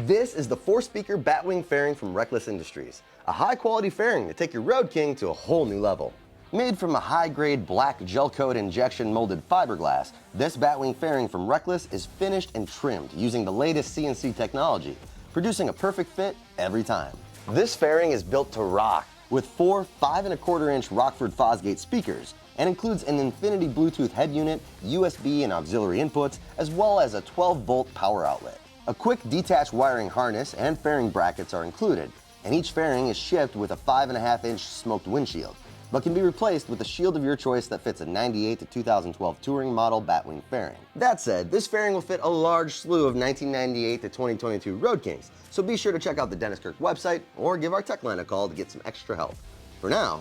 This is the 4-speaker Batwing Fairing from Reckless Industries, a high-quality fairing to take your Road King to a whole new level. Made from a high-grade black gelcoat injection molded fiberglass, this Batwing Fairing from Reckless is finished and trimmed using the latest CNC technology, producing a perfect fit every time. This fairing is built to rock with 4 5¼ Rockford Fosgate speakers and includes an infinity Bluetooth head unit, USB and auxiliary inputs, as well as a 12-volt power outlet. A quick detach wiring harness and fairing brackets are included, and each fairing is shipped with a 5.5-inch smoked windshield, but can be replaced with a shield of your choice that fits a 98 to 2012 touring model Batwing fairing. That said, this fairing will fit a large slew of 1998 to 2022 Road Kings, so be sure to check out the Denniskirk website or give our tech line a call to get some extra help. For now,